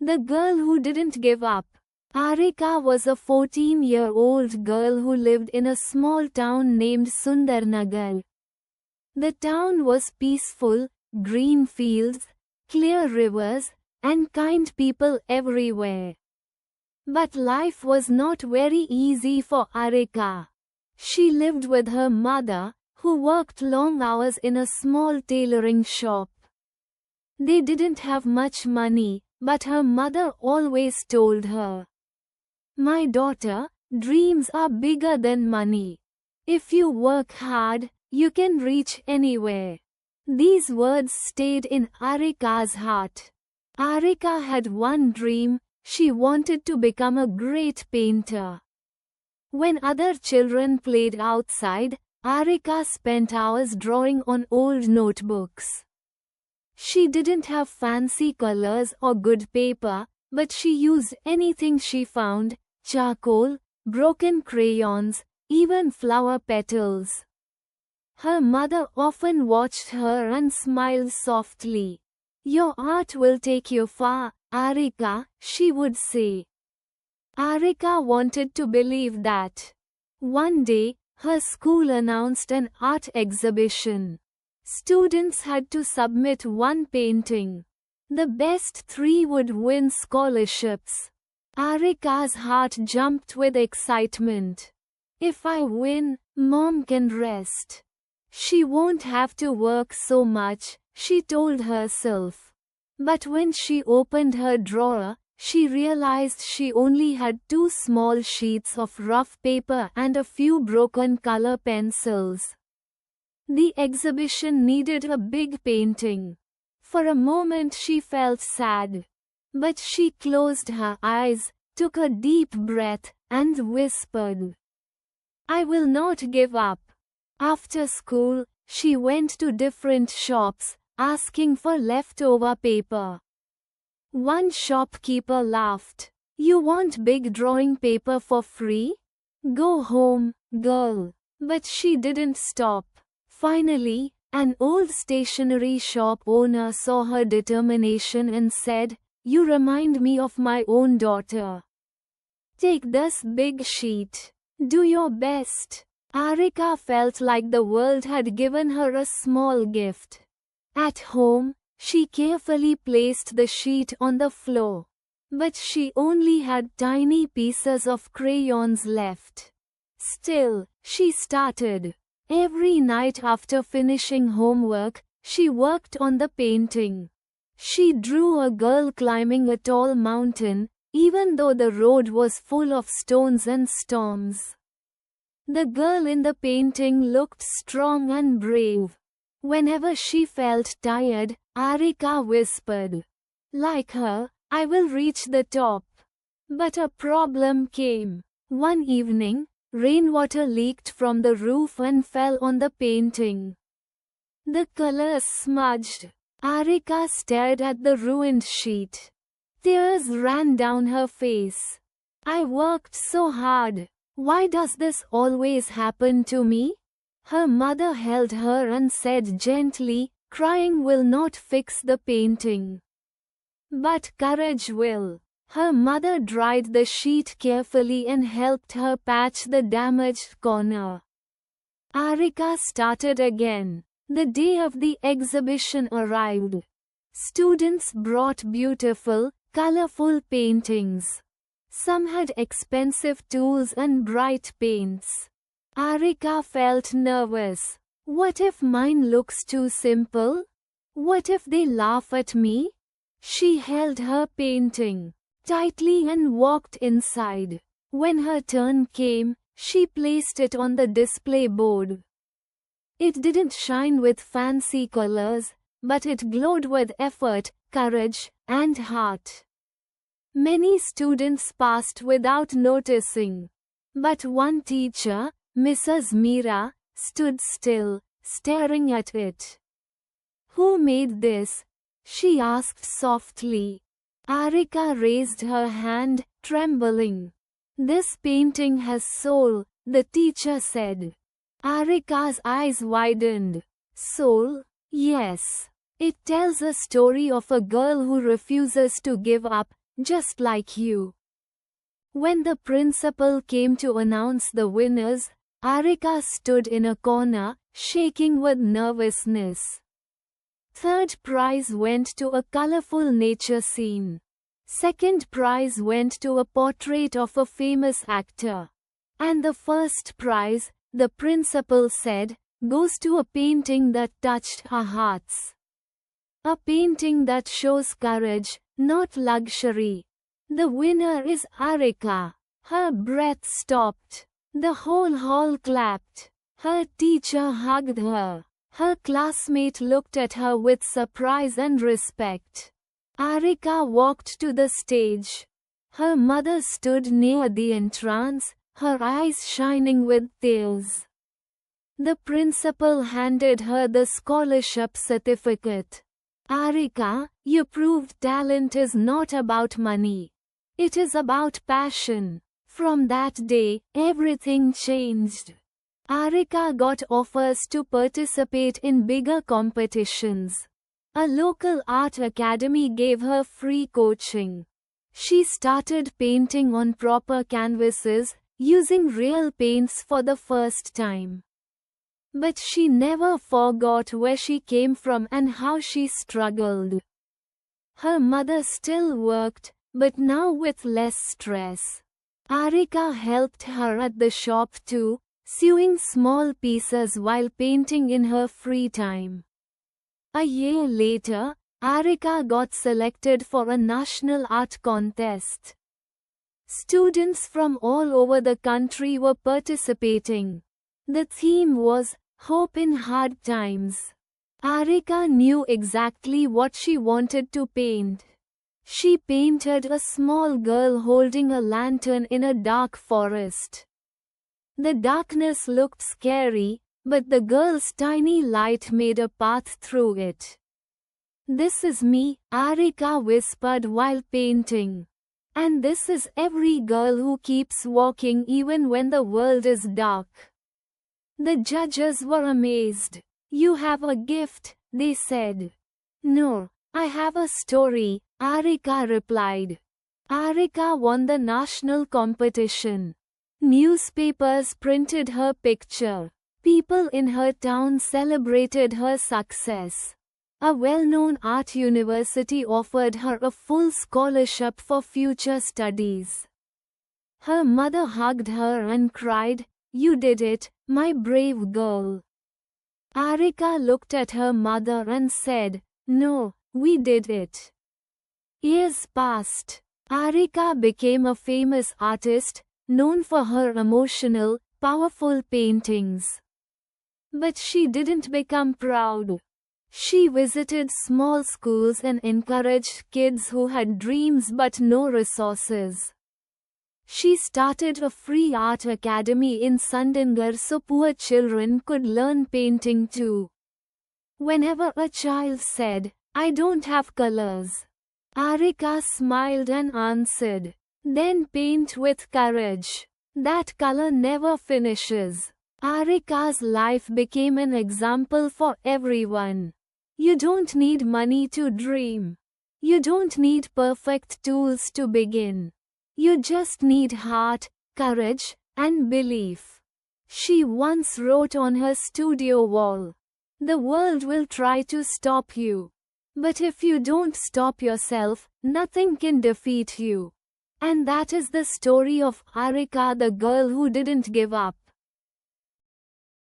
The girl who didn't give up. Arika was a 14-year-old girl who lived in a small town named Sundarnagar. The town was peaceful, green fields, clear rivers, and kind people everywhere. But life was not very easy for Arika. She lived with her mother, who worked long hours in a small tailoring shop. They didn't have much money, but her mother always told her, "My daughter, dreams are bigger than money. If you work hard, you can reach anywhere." These words stayed in Arika's heart. Arika had one dream: she wanted to become a great painter. When other children played outside, Arika spent hours drawing on old notebooks. She didn't have fancy colors or good paper, but she used anything she found: charcoal, broken crayons, even flower petals. Her mother often watched her and smiled softly. "Your art will take you far, Arika," she would say. Arika wanted to believe that. One day, her school announced an art exhibition. Students had to submit one painting. The best 3 would win scholarships. Arika's heart jumped with excitement. "If I win, Mom can rest. She won't have to work so much," she told herself. But when she opened her drawer, she realized she only had 2 small sheets of rough paper and a few broken color pencils. The exhibition needed a big painting. For a moment she felt sad. But she closed her eyes, took a deep breath, and whispered, "I will not give up." After school, she went to different shops, asking for leftover paper. One shopkeeper laughed. "You want big drawing paper for free? Go home, girl." But she didn't stop. Finally, an old stationery shop owner saw her determination and said, "You remind me of my own daughter. Take this big sheet. Do your best." Arika felt like the world had given her a small gift. At home, she carefully placed the sheet on the floor. But she only had tiny pieces of crayons left. Still, she started. Every night after finishing homework, she worked on the painting. She drew a girl climbing a tall mountain, even though the road was full of stones and storms. The girl in the painting looked strong and brave. Whenever she felt tired, Arika whispered, "Like her, I will reach the top." But a problem came. One evening, rainwater leaked from the roof and fell on the painting. The colors smudged. Arika stared at the ruined sheet. Tears ran down her face. "I worked so hard. Why does this always happen to me?" Her mother held her and said gently, "Crying will not fix the painting. But courage will." Her mother dried the sheet carefully and helped her patch the damaged corner. Arika started again. The day of the exhibition arrived. Students brought beautiful, colorful paintings. Some had expensive tools and bright paints. Arika felt nervous. What if mine looks too simple? What if they laugh at me? She held her painting tightly and walked inside. When her turn came, she placed it on the display board. It didn't shine with fancy colors, but it glowed with effort, courage, and heart. Many students passed without noticing. But one teacher, Mrs. Meera, stood still, staring at it. "Who made this?" she asked softly. Arika raised her hand, trembling. "This painting has soul," the teacher said. Arika's eyes widened. "Soul? Yes. It tells a story of a girl who refuses to give up, just like you. When the principal came to announce the winners, Arika stood in a corner, shaking with nervousness. Third prize went to a colorful nature scene. Second prize went to a portrait of a famous actor. And the first prize, the principal said, goes to a painting that touched our hearts. A painting that shows courage, not luxury. The winner is Arika. Her breath stopped. The whole hall clapped. Her teacher hugged her. Her classmate looked at her with surprise and respect. Arika walked to the stage. Her mother stood near the entrance, her eyes shining with tears. The principal handed her the scholarship certificate. Arika, you proved talent is not about money. It is about passion. From that day, everything changed. Arika got offers to participate in bigger competitions. A local art academy gave her free coaching. She started painting on proper canvases, using real paints for the first time. But she never forgot where she came from and how she struggled. Her mother still worked, but now with less stress. Arika helped her at the shop too, sewing small pieces while painting in her free time. A year later, Arika got selected for a national art contest. Students from all over the country were participating. The theme was Hope in Hard Times. Arika knew exactly what she wanted to paint. She painted a small girl holding a lantern in a dark forest. The darkness looked scary, but the girl's tiny light made a path through it. This is me, Arika whispered while painting. And this is every girl who keeps walking even when the world is dark. The judges were amazed. You have a gift, they said. No, I have a story, Arika replied. Arika won the national competition. Newspapers printed her picture. People in her town celebrated her success. A well-known art university offered her a full scholarship for future studies. Her mother hugged her and cried, "You did it, my brave girl." Arika looked at her mother and said, "No, we did it." Years passed. Arika became a famous artist, known for her emotional, powerful paintings. But she didn't become proud. She visited small schools and encouraged kids who had dreams but no resources. She started a free art academy in Sundangarh so poor children could learn painting too. Whenever a child said, "I don't have colors," Arika smiled and answered, "Then paint with courage. That color never finishes." Arika's life became an example for everyone. You don't need money to dream. You don't need perfect tools to begin. You just need heart, courage, and belief. She once wrote on her studio wall, "The world will try to stop you. But if you don't stop yourself, nothing can defeat you." And that is the story of Arika, the girl who didn't give up.